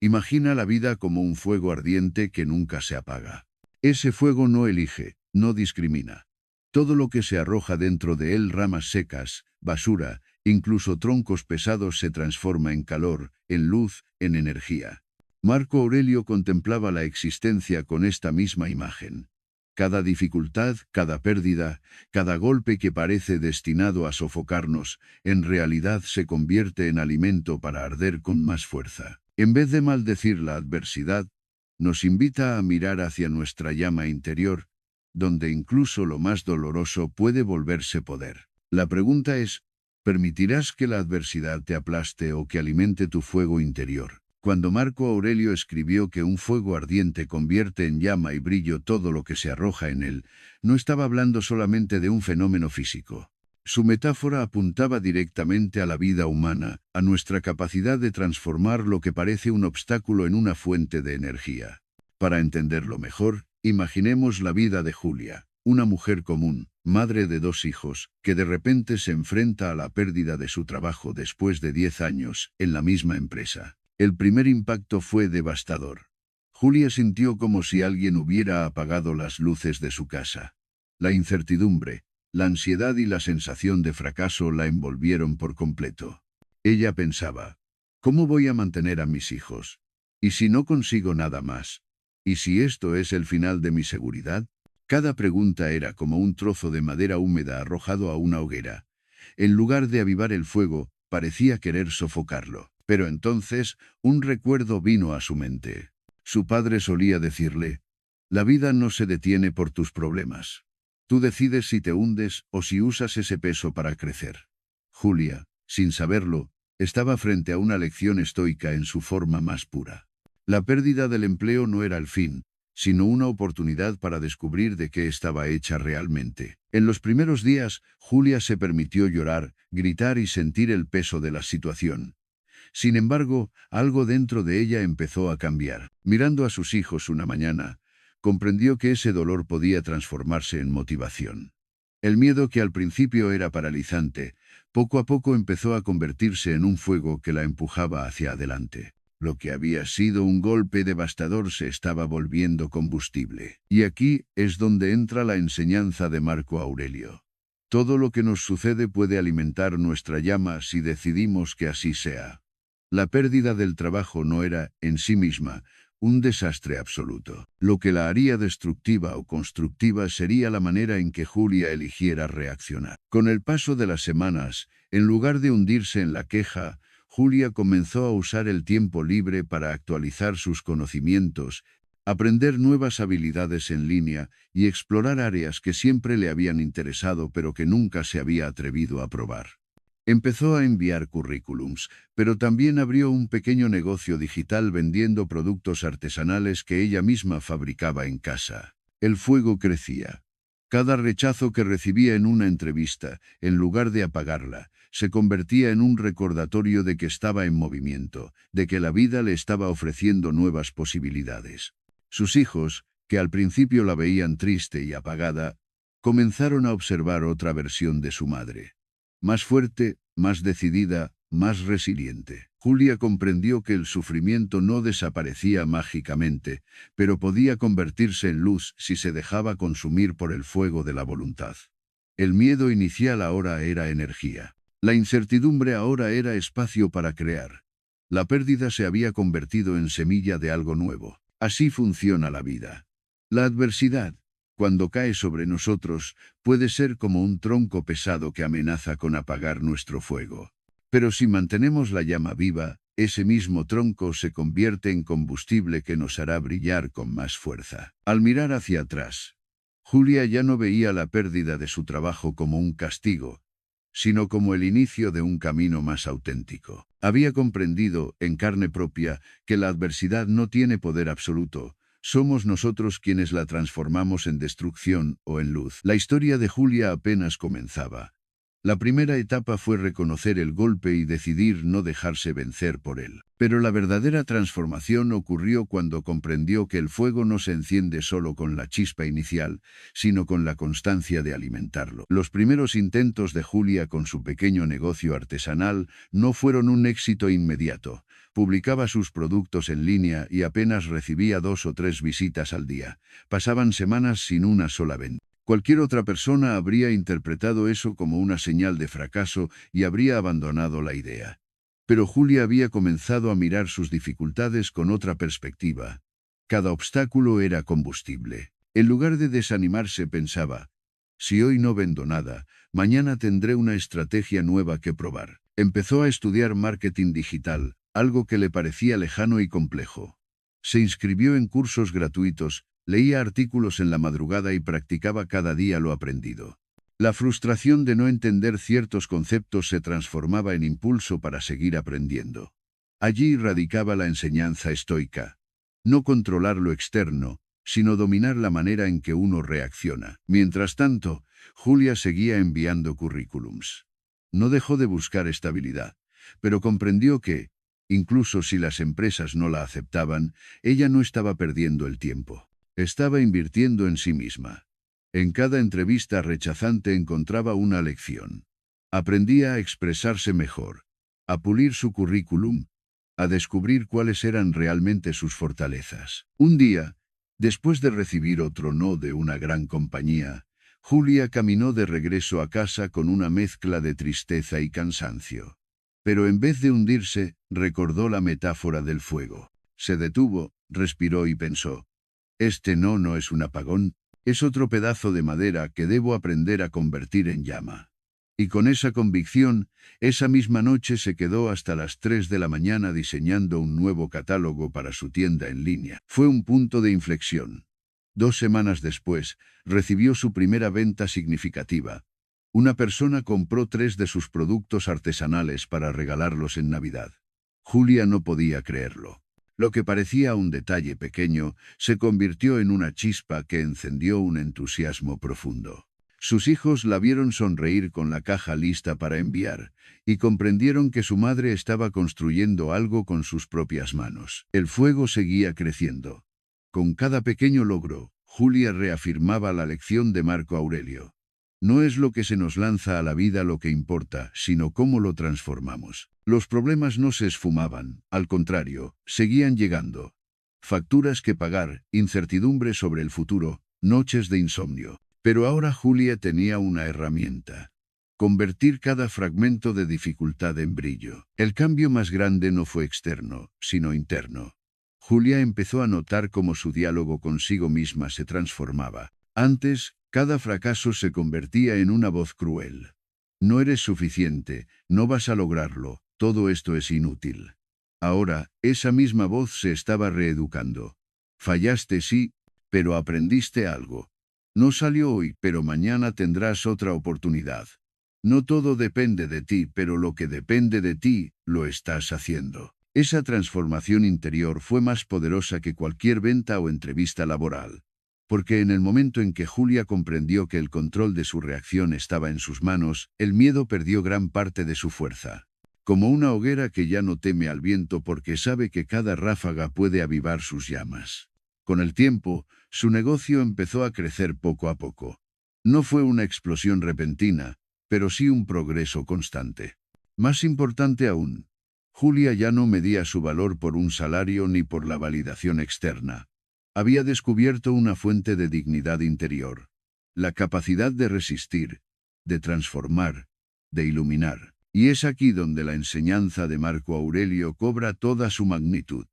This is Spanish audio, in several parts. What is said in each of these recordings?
Imagina la vida como un fuego ardiente que nunca se apaga. Ese fuego no elige, no discrimina. Todo lo que se arroja dentro de él, ramas secas, basura, incluso troncos pesados, se transforma en calor, en luz, en energía. Marco Aurelio contemplaba la existencia con esta misma imagen. Cada dificultad, cada pérdida, cada golpe que parece destinado a sofocarnos, en realidad se convierte en alimento para arder con más fuerza. En vez de maldecir la adversidad, nos invita a mirar hacia nuestra llama interior, donde incluso lo más doloroso puede volverse poder. La pregunta es, ¿permitirás que la adversidad te aplaste o que alimente tu fuego interior? Cuando Marco Aurelio escribió que un fuego ardiente convierte en llama y brillo todo lo que se arroja en él, no estaba hablando solamente de un fenómeno físico. Su metáfora apuntaba directamente a la vida humana, a nuestra capacidad de transformar lo que parece un obstáculo en una fuente de energía. Para entenderlo mejor, imaginemos la vida de Julia, una mujer común, madre de 2 hijos, que de repente se enfrenta a la pérdida de su trabajo después de 10 años, en la misma empresa. El primer impacto fue devastador. Julia sintió como si alguien hubiera apagado las luces de su casa. La incertidumbre, la ansiedad y la sensación de fracaso la envolvieron por completo. Ella pensaba, ¿cómo voy a mantener a mis hijos? ¿Y si no consigo nada más? ¿Y si esto es el final de mi seguridad? Cada pregunta era como un trozo de madera húmeda arrojado a una hoguera. En lugar de avivar el fuego, parecía querer sofocarlo. Pero entonces, un recuerdo vino a su mente. Su padre solía decirle, la vida no se detiene por tus problemas. Tú decides si te hundes o si usas ese peso para crecer. Julia, sin saberlo, estaba frente a una lección estoica en su forma más pura. La pérdida del empleo no era el fin, sino una oportunidad para descubrir de qué estaba hecha realmente. En los primeros días, Julia se permitió llorar, gritar y sentir el peso de la situación. Sin embargo, algo dentro de ella empezó a cambiar. Mirando a sus hijos una mañana, comprendió que ese dolor podía transformarse en motivación. El miedo, que al principio era paralizante, poco a poco empezó a convertirse en un fuego que la empujaba hacia adelante. Lo que había sido un golpe devastador se estaba volviendo combustible. Y aquí es donde entra la enseñanza de Marco Aurelio. Todo lo que nos sucede puede alimentar nuestra llama si decidimos que así sea. La pérdida del trabajo no era, en sí misma, un desastre absoluto. Lo que la haría destructiva o constructiva sería la manera en que Julia eligiera reaccionar. Con el paso de las semanas, en lugar de hundirse en la queja, Julia comenzó a usar el tiempo libre para actualizar sus conocimientos, aprender nuevas habilidades en línea y explorar áreas que siempre le habían interesado pero que nunca se había atrevido a probar. Empezó a enviar currículums, pero también abrió un pequeño negocio digital vendiendo productos artesanales que ella misma fabricaba en casa. El fuego crecía. Cada rechazo que recibía en una entrevista, en lugar de apagarla, se convertía en un recordatorio de que estaba en movimiento, de que la vida le estaba ofreciendo nuevas posibilidades. Sus hijos, que al principio la veían triste y apagada, comenzaron a observar otra versión de su madre. Más fuerte, más decidida, más resiliente. Julia comprendió que el sufrimiento no desaparecía mágicamente, pero podía convertirse en luz si se dejaba consumir por el fuego de la voluntad. El miedo inicial ahora era energía. La incertidumbre ahora era espacio para crear. La pérdida se había convertido en semilla de algo nuevo. Así funciona la vida. La adversidad, cuando cae sobre nosotros, puede ser como un tronco pesado que amenaza con apagar nuestro fuego. Pero si mantenemos la llama viva, ese mismo tronco se convierte en combustible que nos hará brillar con más fuerza. Al mirar hacia atrás, Julia ya no veía la pérdida de su trabajo como un castigo, sino como el inicio de un camino más auténtico. Había comprendido, en carne propia, que la adversidad no tiene poder absoluto. Somos nosotros quienes la transformamos en destrucción o en luz. La historia de Julia apenas comenzaba. La primera etapa fue reconocer el golpe y decidir no dejarse vencer por él. Pero la verdadera transformación ocurrió cuando comprendió que el fuego no se enciende solo con la chispa inicial, sino con la constancia de alimentarlo. Los primeros intentos de Julia con su pequeño negocio artesanal no fueron un éxito inmediato. Publicaba sus productos en línea y apenas recibía 2 o 3 visitas al día. Pasaban semanas sin una sola venta. Cualquier otra persona habría interpretado eso como una señal de fracaso y habría abandonado la idea. Pero Julia había comenzado a mirar sus dificultades con otra perspectiva. Cada obstáculo era combustible. En lugar de desanimarse, pensaba: si hoy no vendo nada, mañana tendré una estrategia nueva que probar. Empezó a estudiar marketing digital, algo que le parecía lejano y complejo. Se inscribió en cursos gratuitos, leía artículos en la madrugada y practicaba cada día lo aprendido. La frustración de no entender ciertos conceptos se transformaba en impulso para seguir aprendiendo. Allí radicaba la enseñanza estoica. No controlar lo externo, sino dominar la manera en que uno reacciona. Mientras tanto, Julia seguía enviando currículums. No dejó de buscar estabilidad, pero comprendió que, incluso si las empresas no la aceptaban, ella no estaba perdiendo el tiempo. Estaba invirtiendo en sí misma. En cada entrevista rechazante encontraba una lección. Aprendía a expresarse mejor, a pulir su currículum, a descubrir cuáles eran realmente sus fortalezas. Un día, después de recibir otro no de una gran compañía, Julia caminó de regreso a casa con una mezcla de tristeza y cansancio. Pero en vez de hundirse, recordó la metáfora del fuego. Se detuvo, respiró y pensó: este no es un apagón, es otro pedazo de madera que debo aprender a convertir en llama. Y con esa convicción, esa misma noche se quedó hasta las 3 de la mañana diseñando un nuevo catálogo para su tienda en línea. Fue un punto de inflexión. 2 semanas después, recibió su primera venta significativa. Una persona compró 3 de sus productos artesanales para regalarlos en Navidad. Julia no podía creerlo. Lo que parecía un detalle pequeño se convirtió en una chispa que encendió un entusiasmo profundo. Sus hijos la vieron sonreír con la caja lista para enviar, y comprendieron que su madre estaba construyendo algo con sus propias manos. El fuego seguía creciendo. Con cada pequeño logro, Julia reafirmaba la lección de Marco Aurelio. No es lo que se nos lanza a la vida lo que importa, sino cómo lo transformamos. Los problemas no se esfumaban, al contrario, seguían llegando. Facturas que pagar, incertidumbre sobre el futuro, noches de insomnio. Pero ahora Julia tenía una herramienta: convertir cada fragmento de dificultad en brillo. El cambio más grande no fue externo, sino interno. Julia empezó a notar cómo su diálogo consigo misma se transformaba. Antes, cada fracaso se convertía en una voz cruel. No eres suficiente, no vas a lograrlo, todo esto es inútil. Ahora, esa misma voz se estaba reeducando. Fallaste sí, pero aprendiste algo. No salió hoy, pero mañana tendrás otra oportunidad. No todo depende de ti, pero lo que depende de ti, lo estás haciendo. Esa transformación interior fue más poderosa que cualquier venta o entrevista laboral. Porque en el momento en que Julia comprendió que el control de su reacción estaba en sus manos, el miedo perdió gran parte de su fuerza. Como una hoguera que ya no teme al viento porque sabe que cada ráfaga puede avivar sus llamas. Con el tiempo, su negocio empezó a crecer poco a poco. No fue una explosión repentina, pero sí un progreso constante. Más importante aún, Julia ya no medía su valor por un salario ni por la validación externa. Había descubierto una fuente de dignidad interior. La capacidad de resistir, de transformar, de iluminar. Y es aquí donde la enseñanza de Marco Aurelio cobra toda su magnitud.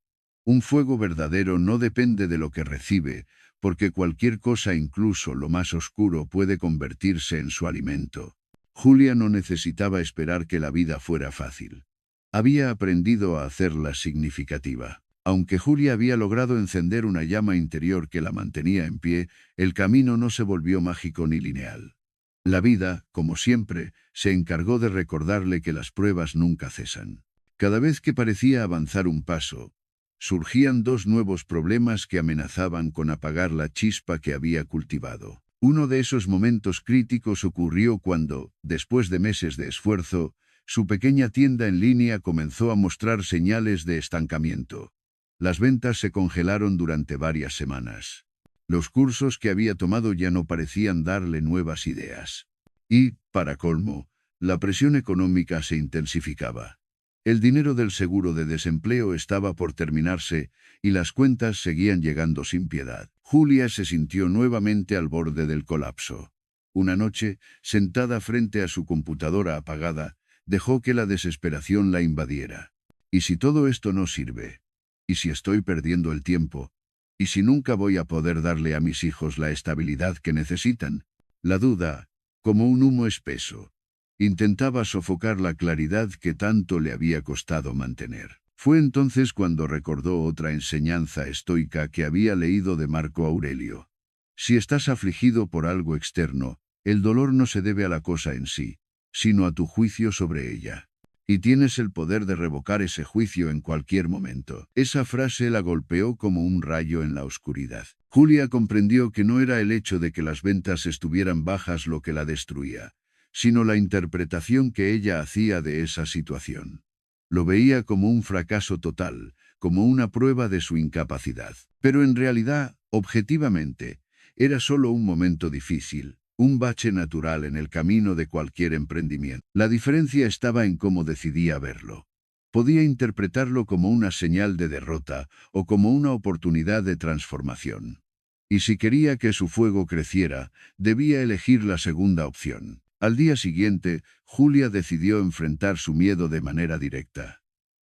Un fuego verdadero no depende de lo que recibe, porque cualquier cosa, incluso lo más oscuro, puede convertirse en su alimento. Julia no necesitaba esperar que la vida fuera fácil. Había aprendido a hacerla significativa. Aunque Julia había logrado encender una llama interior que la mantenía en pie, el camino no se volvió mágico ni lineal. La vida, como siempre, se encargó de recordarle que las pruebas nunca cesan. Cada vez que parecía avanzar un paso, surgían 2 nuevos problemas que amenazaban con apagar la chispa que había cultivado. Uno de esos momentos críticos ocurrió cuando, después de meses de esfuerzo, su pequeña tienda en línea comenzó a mostrar señales de estancamiento. Las ventas se congelaron durante varias semanas. Los cursos que había tomado ya no parecían darle nuevas ideas. Y, para colmo, la presión económica se intensificaba. El dinero del seguro de desempleo estaba por terminarse y las cuentas seguían llegando sin piedad. Julia se sintió nuevamente al borde del colapso. Una noche, sentada frente a su computadora apagada, dejó que la desesperación la invadiera. ¿Y si todo esto no sirve? ¿Y si estoy perdiendo el tiempo? ¿Y si nunca voy a poder darle a mis hijos la estabilidad que necesitan? La duda, como un humo espeso, intentaba sofocar la claridad que tanto le había costado mantener. Fue entonces cuando recordó otra enseñanza estoica que había leído de Marco Aurelio. Si estás afligido por algo externo, el dolor no se debe a la cosa en sí, sino a tu juicio sobre ella. Y tienes el poder de revocar ese juicio en cualquier momento. Esa frase la golpeó como un rayo en la oscuridad. Julia comprendió que no era el hecho de que las ventas estuvieran bajas lo que la destruía, sino la interpretación que ella hacía de esa situación. Lo veía como un fracaso total, como una prueba de su incapacidad. Pero en realidad, objetivamente, era solo un momento difícil, un bache natural en el camino de cualquier emprendimiento. La diferencia estaba en cómo decidía verlo. Podía interpretarlo como una señal de derrota o como una oportunidad de transformación. Y si quería que su fuego creciera, debía elegir la segunda opción. Al día siguiente, Julia decidió enfrentar su miedo de manera directa.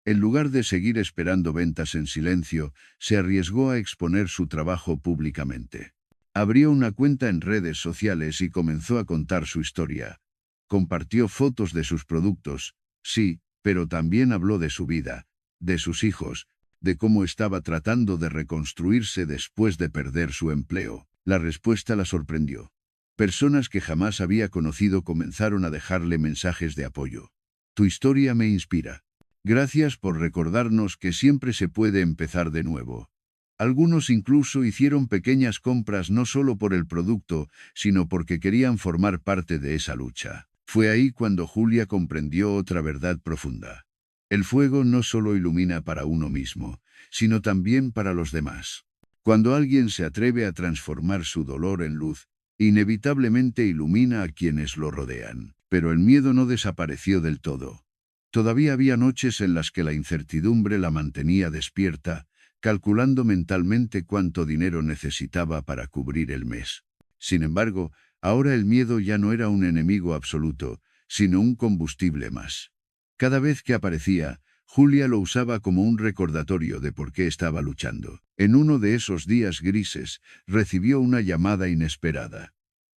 En lugar de seguir esperando ventas en silencio, se arriesgó a exponer su trabajo públicamente. Abrió una cuenta en redes sociales y comenzó a contar su historia. Compartió fotos de sus productos, sí, pero también habló de su vida, de sus hijos, de cómo estaba tratando de reconstruirse después de perder su empleo. La respuesta la sorprendió. Personas que jamás había conocido comenzaron a dejarle mensajes de apoyo. Tu historia me inspira. Gracias por recordarnos que siempre se puede empezar de nuevo. Algunos incluso hicieron pequeñas compras no solo por el producto, sino porque querían formar parte de esa lucha. Fue ahí cuando Julia comprendió otra verdad profunda. El fuego no solo ilumina para uno mismo, sino también para los demás. Cuando alguien se atreve a transformar su dolor en luz, inevitablemente ilumina a quienes lo rodean. Pero el miedo no desapareció del todo. Todavía había noches en las que la incertidumbre la mantenía despierta, calculando mentalmente cuánto dinero necesitaba para cubrir el mes. Sin embargo, ahora el miedo ya no era un enemigo absoluto, sino un combustible más. Cada vez que aparecía, Julia lo usaba como un recordatorio de por qué estaba luchando. En uno de esos días grises, recibió una llamada inesperada.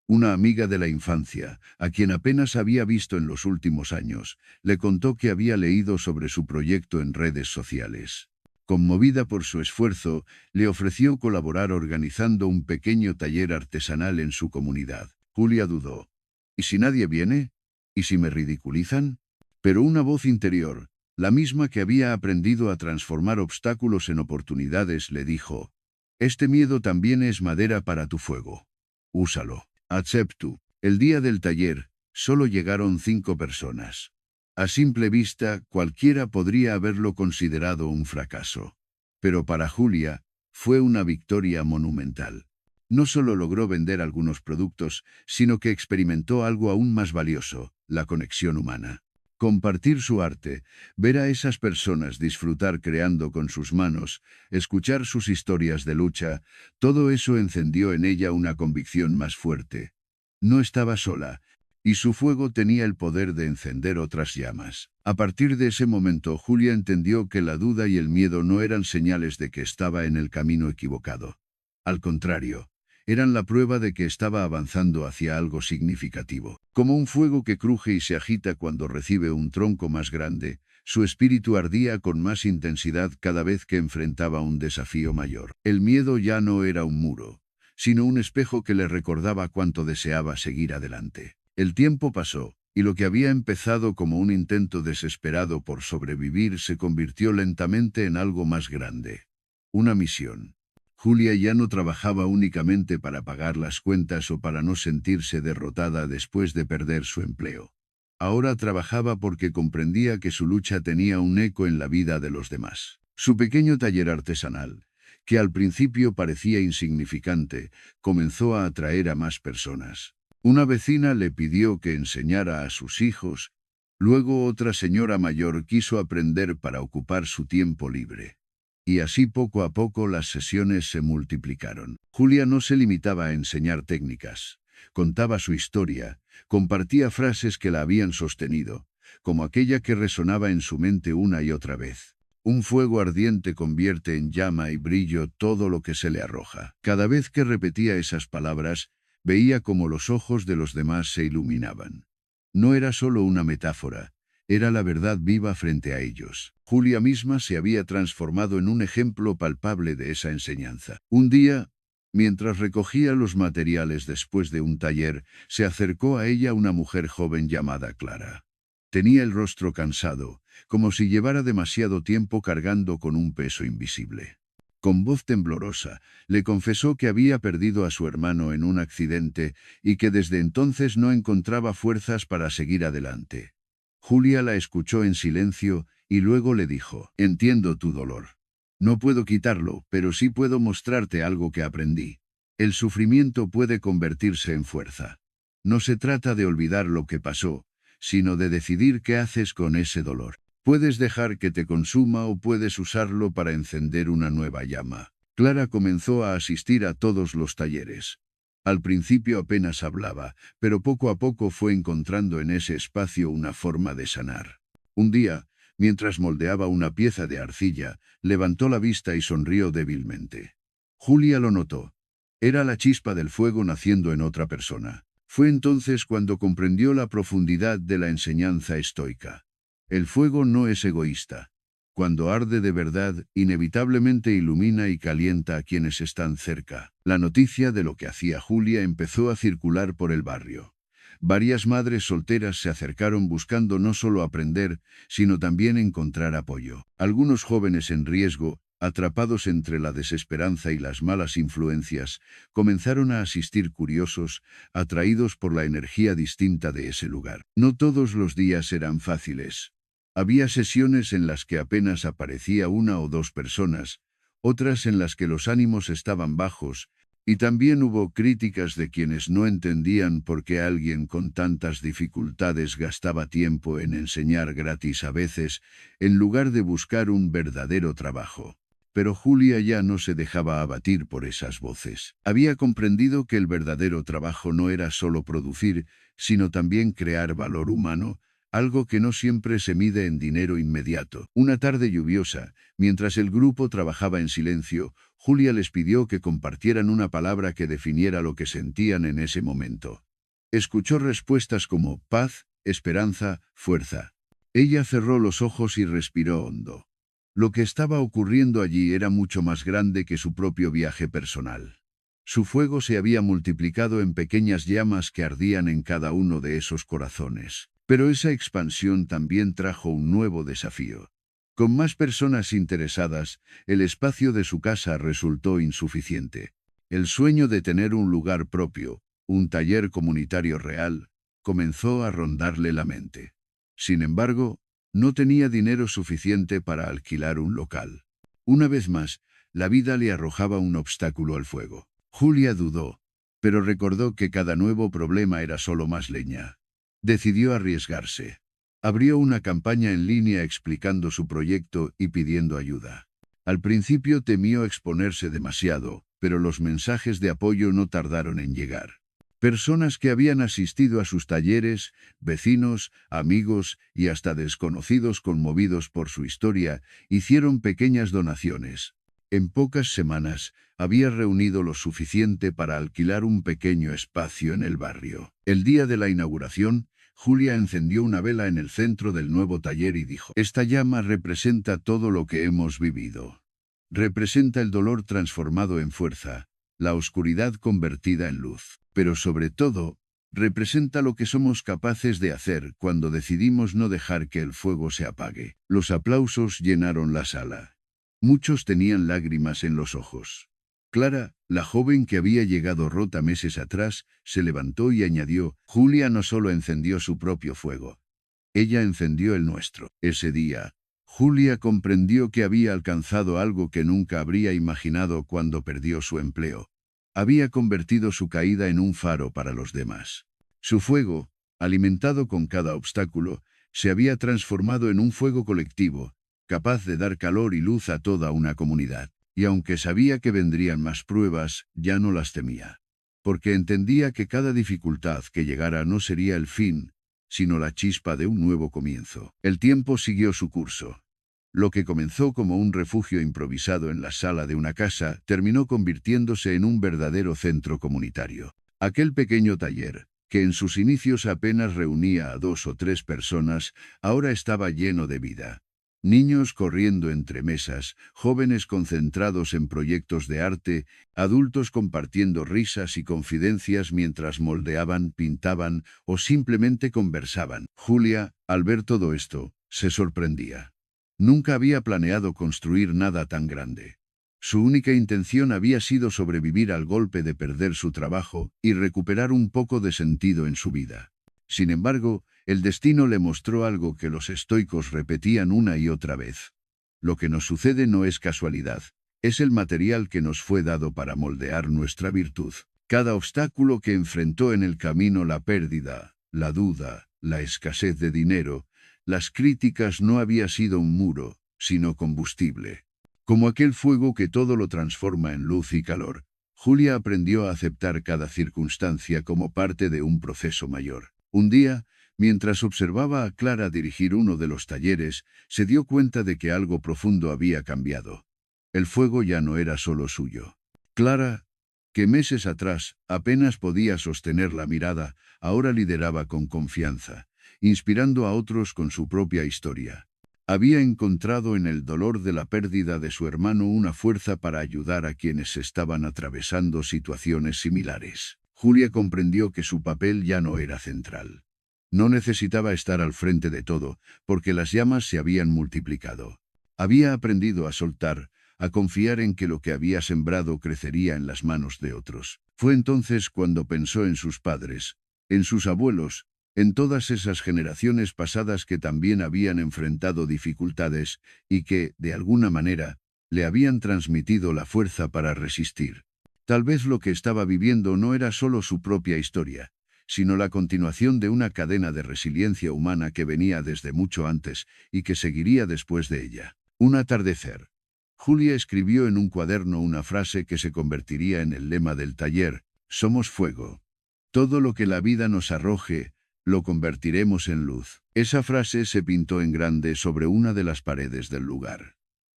Una amiga de la infancia, a quien apenas había visto en los últimos años, le contó que había leído sobre su proyecto en redes sociales. Conmovida por su esfuerzo, le ofreció colaborar organizando un pequeño taller artesanal en su comunidad. Julia dudó. ¿Y si nadie viene? ¿Y si me ridiculizan? Pero una voz interior, la misma que había aprendido a transformar obstáculos en oportunidades, le dijo: este miedo también es madera para tu fuego. Úsalo. Acepto. El día del taller, solo llegaron 5 personas. A simple vista, cualquiera podría haberlo considerado un fracaso. Pero para Julia, fue una victoria monumental. No solo logró vender algunos productos, sino que experimentó algo aún más valioso: la conexión humana. Compartir su arte, ver a esas personas disfrutar creando con sus manos, escuchar sus historias de lucha, todo eso encendió en ella una convicción más fuerte. No estaba sola, y su fuego tenía el poder de encender otras llamas. A partir de ese momento, Julia entendió que la duda y el miedo no eran señales de que estaba en el camino equivocado. Al contrario, eran la prueba de que estaba avanzando hacia algo significativo. Como un fuego que cruje y se agita cuando recibe un tronco más grande, su espíritu ardía con más intensidad cada vez que enfrentaba un desafío mayor. El miedo ya no era un muro, sino un espejo que le recordaba cuánto deseaba seguir adelante. El tiempo pasó, y lo que había empezado como un intento desesperado por sobrevivir se convirtió lentamente en algo más grande. Una misión. Julia ya no trabajaba únicamente para pagar las cuentas o para no sentirse derrotada después de perder su empleo. Ahora trabajaba porque comprendía que su lucha tenía un eco en la vida de los demás. Su pequeño taller artesanal, que al principio parecía insignificante, comenzó a atraer a más personas. Una vecina le pidió que enseñara a sus hijos, Luego otra señora mayor quiso aprender para ocupar su tiempo libre. Y así poco a poco las sesiones se multiplicaron. Julia no se limitaba a enseñar técnicas. Contaba su historia, compartía frases que la habían sostenido, como aquella que resonaba en su mente una y otra vez. Un fuego ardiente convierte en llama y brillo todo lo que se le arroja. Cada vez que repetía esas palabras, veía como los ojos de los demás se iluminaban. No era solo una metáfora, era la verdad viva frente a ellos. Julia misma se había transformado en un ejemplo palpable de esa enseñanza. Un día, mientras recogía los materiales después de un taller, se acercó a ella una mujer joven llamada Clara. Tenía el rostro cansado, como si llevara demasiado tiempo cargando con un peso invisible. Con voz temblorosa, le confesó que había perdido a su hermano en un accidente y que desde entonces no encontraba fuerzas para seguir adelante. Julia la escuchó en silencio y luego le dijo: «Entiendo tu dolor. No puedo quitarlo, pero sí puedo mostrarte algo que aprendí. El sufrimiento puede convertirse en fuerza. No se trata de olvidar lo que pasó, sino de decidir qué haces con ese dolor. Puedes dejar que te consuma o puedes usarlo para encender una nueva llama». Clara comenzó a asistir a todos los talleres. Al principio apenas hablaba, pero poco a poco fue encontrando en ese espacio una forma de sanar. Un día, mientras moldeaba una pieza de arcilla, levantó la vista y sonrió débilmente. Julia lo notó. Era la chispa del fuego naciendo en otra persona. Fue entonces cuando comprendió la profundidad de la enseñanza estoica. El fuego no es egoísta. Cuando arde de verdad, inevitablemente ilumina y calienta a quienes están cerca. La noticia de lo que hacía Julia empezó a circular por el barrio. Varias madres solteras se acercaron buscando no solo aprender, sino también encontrar apoyo. Algunos jóvenes en riesgo, atrapados entre la desesperanza y las malas influencias, comenzaron a asistir curiosos, atraídos por la energía distinta de ese lugar. No todos los días eran fáciles. Había sesiones en las que apenas aparecía una o dos personas, otras en las que los ánimos estaban bajos, y también hubo críticas de quienes no entendían por qué alguien con tantas dificultades gastaba tiempo en enseñar gratis a veces, en lugar de buscar un verdadero trabajo. Pero Julia ya no se dejaba abatir por esas voces. Había comprendido que el verdadero trabajo no era solo producir, sino también crear valor humano, algo que no siempre se mide en dinero inmediato. Una tarde lluviosa, mientras el grupo trabajaba en silencio, Julia les pidió que compartieran una palabra que definiera lo que sentían en ese momento. Escuchó respuestas como paz, esperanza, fuerza. Ella cerró los ojos y respiró hondo. Lo que estaba ocurriendo allí era mucho más grande que su propio viaje personal. Su fuego se había multiplicado en pequeñas llamas que ardían en cada uno de esos corazones. Pero esa expansión también trajo un nuevo desafío. Con más personas interesadas, el espacio de su casa resultó insuficiente. El sueño de tener un lugar propio, un taller comunitario real, comenzó a rondarle la mente. Sin embargo, no tenía dinero suficiente para alquilar un local. Una vez más, la vida le arrojaba un obstáculo al fuego. Julia dudó, pero recordó que cada nuevo problema era solo más leña. Decidió arriesgarse. Abrió una campaña en línea explicando su proyecto y pidiendo ayuda. Al principio temió exponerse demasiado, pero los mensajes de apoyo no tardaron en llegar. Personas que habían asistido a sus talleres, vecinos, amigos y hasta desconocidos conmovidos por su historia, hicieron pequeñas donaciones. En pocas semanas, había reunido lo suficiente para alquilar un pequeño espacio en el barrio. El día de la inauguración, Julia encendió una vela en el centro del nuevo taller y dijo: «Esta llama representa todo lo que hemos vivido. Representa el dolor transformado en fuerza, la oscuridad convertida en luz. Pero sobre todo, representa lo que somos capaces de hacer cuando decidimos no dejar que el fuego se apague». Los aplausos llenaron la sala. Muchos tenían lágrimas en los ojos. Clara, la joven que había llegado rota meses atrás, se levantó y añadió: «Julia no solo encendió su propio fuego. Ella encendió el nuestro». Ese día, Julia comprendió que había alcanzado algo que nunca habría imaginado cuando perdió su empleo. Había convertido su caída en un faro para los demás. Su fuego, alimentado con cada obstáculo, Se había transformado en un fuego colectivo, capaz de dar calor y luz a toda una comunidad. Y aunque sabía que vendrían más pruebas, ya no las temía. Porque entendía que cada dificultad que llegara no sería el fin, sino la chispa de un nuevo comienzo. El tiempo siguió su curso. Lo que comenzó como un refugio improvisado en la sala de una casa, terminó convirtiéndose en un verdadero centro comunitario. Aquel pequeño taller, que en sus inicios apenas reunía a 2 o 3 personas, ahora estaba lleno de vida. Niños corriendo entre mesas, jóvenes concentrados en proyectos de arte, adultos compartiendo risas y confidencias mientras moldeaban, pintaban o simplemente conversaban. Julia, al ver todo esto, se sorprendía. Nunca había planeado construir nada tan grande. Su única intención había sido sobrevivir al golpe de perder su trabajo y recuperar un poco de sentido en su vida. Sin embargo, el destino le mostró algo que los estoicos repetían una y otra vez. Lo que nos sucede no es casualidad, es el material que nos fue dado para moldear nuestra virtud. Cada obstáculo que enfrentó en el camino, la pérdida, la duda, la escasez de dinero, las críticas, no había sido un muro, sino combustible. Como aquel fuego que todo lo transforma en luz y calor, Julia aprendió a aceptar cada circunstancia como parte de un proceso mayor. Un día, mientras observaba a Clara dirigir uno de los talleres, se dio cuenta de que algo profundo había cambiado. El fuego ya no era solo suyo. Clara, que meses atrás apenas podía sostener la mirada, ahora lideraba con confianza, inspirando a otros con su propia historia. Había encontrado en el dolor de la pérdida de su hermano una fuerza para ayudar a quienes estaban atravesando situaciones similares. Julia comprendió que su papel ya no era central. No necesitaba estar al frente de todo, porque las llamas se habían multiplicado. Había aprendido a soltar, a confiar en que lo que había sembrado crecería en las manos de otros. Fue entonces cuando pensó en sus padres, en sus abuelos, en todas esas generaciones pasadas que también habían enfrentado dificultades y que, de alguna manera, le habían transmitido la fuerza para resistir. Tal vez lo que estaba viviendo no era solo su propia historia, sino la continuación de una cadena de resiliencia humana que venía desde mucho antes y que seguiría después de ella. Un atardecer. Julia escribió en un cuaderno una frase que se convertiría en el lema del taller: somos fuego. Todo lo que la vida nos arroje, lo convertiremos en luz. Esa frase se pintó en grande sobre una de las paredes del lugar.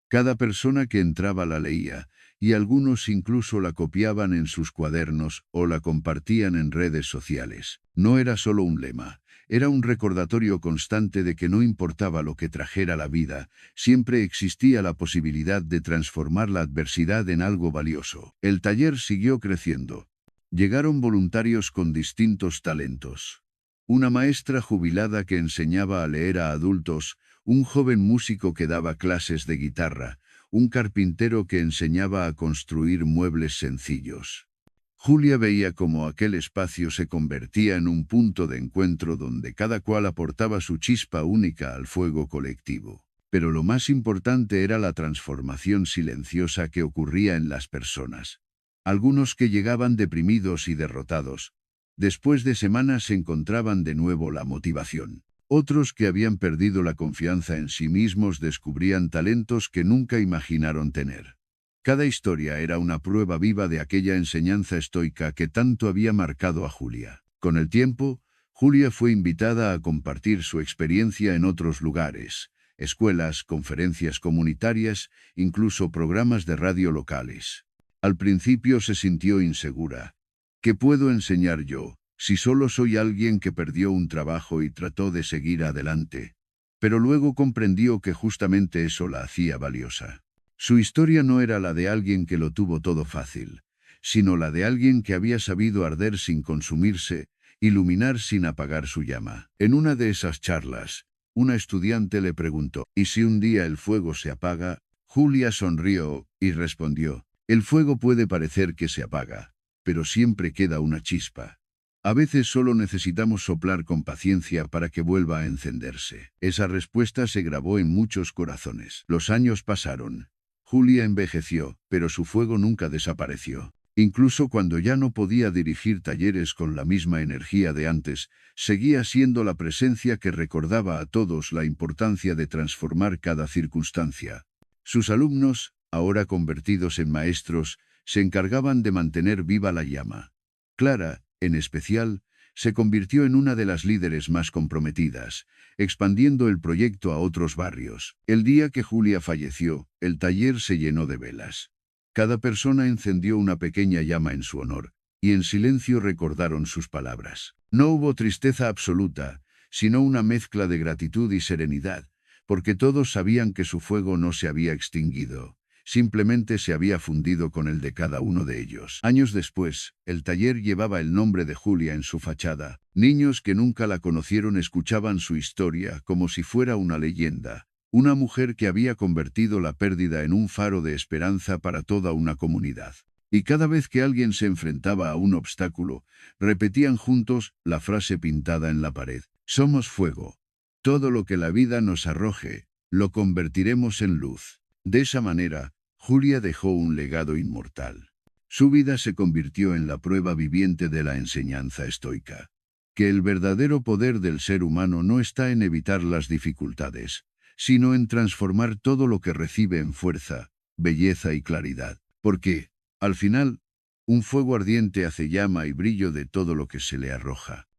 Cada persona que entraba la leía, y algunos incluso la copiaban en sus cuadernos o la compartían en redes sociales. No era solo un lema, era un recordatorio constante de que no importaba lo que trajera la vida, siempre existía la posibilidad de transformar la adversidad en algo valioso. El taller siguió creciendo. Llegaron voluntarios con distintos talentos. Una maestra jubilada que enseñaba a leer a adultos, un joven músico que daba clases de guitarra, un carpintero que enseñaba a construir muebles sencillos. Julia veía cómo aquel espacio se convertía en un punto de encuentro donde cada cual aportaba su chispa única al fuego colectivo. Pero lo más importante era la transformación silenciosa que ocurría en las personas. Algunos que llegaban deprimidos y derrotados, después de semanas encontraban de nuevo la motivación. Otros que habían perdido la confianza en sí mismos descubrían talentos que nunca imaginaron tener. Cada historia era una prueba viva de aquella enseñanza estoica que tanto había marcado a Julia. Con el tiempo, Julia fue invitada a compartir su experiencia en otros lugares, escuelas, conferencias comunitarias, incluso programas de radio locales. Al principio se sintió insegura. ¿Qué puedo enseñar yo, si solo soy alguien que perdió un trabajo y trató de seguir adelante? Pero luego comprendió que justamente eso la hacía valiosa. Su historia no era la de alguien que lo tuvo todo fácil, sino la de alguien que había sabido arder sin consumirse, iluminar sin apagar su llama. En una de esas charlas, una estudiante le preguntó: ¿y si un día el fuego se apaga? Julia sonrió y respondió: el fuego puede parecer que se apaga, pero siempre queda una chispa. A veces solo necesitamos soplar con paciencia para que vuelva a encenderse. Esa respuesta se grabó en muchos corazones. Los años pasaron. Julia envejeció, pero su fuego nunca desapareció. Incluso cuando ya no podía dirigir talleres con la misma energía de antes, seguía siendo la presencia que recordaba a todos la importancia de transformar cada circunstancia. Sus alumnos, ahora convertidos en maestros, se encargaban de mantener viva la llama. Clara, en especial, se convirtió en una de las líderes más comprometidas, expandiendo el proyecto a otros barrios. El día que Julia falleció, el taller se llenó de velas. Cada persona encendió una pequeña llama en su honor, y en silencio recordaron sus palabras. No hubo tristeza absoluta, sino una mezcla de gratitud y serenidad, porque todos sabían que su fuego no se había extinguido, simplemente se había fundido con el de cada uno de ellos. Años después, el taller llevaba el nombre de Julia en su fachada. Niños que nunca la conocieron escuchaban su historia como si fuera una leyenda. Una mujer que había convertido la pérdida en un faro de esperanza para toda una comunidad. Y cada vez que alguien se enfrentaba a un obstáculo, repetían juntos la frase pintada en la pared: somos fuego. Todo lo que la vida nos arroje, lo convertiremos en luz. De esa manera, Julia dejó un legado inmortal. Su vida se convirtió en la prueba viviente de la enseñanza estoica. Que el verdadero poder del ser humano no está en evitar las dificultades, sino en transformar todo lo que recibe en fuerza, belleza y claridad. Porque, al final, un fuego ardiente hace llama y brillo de todo lo que se le arroja.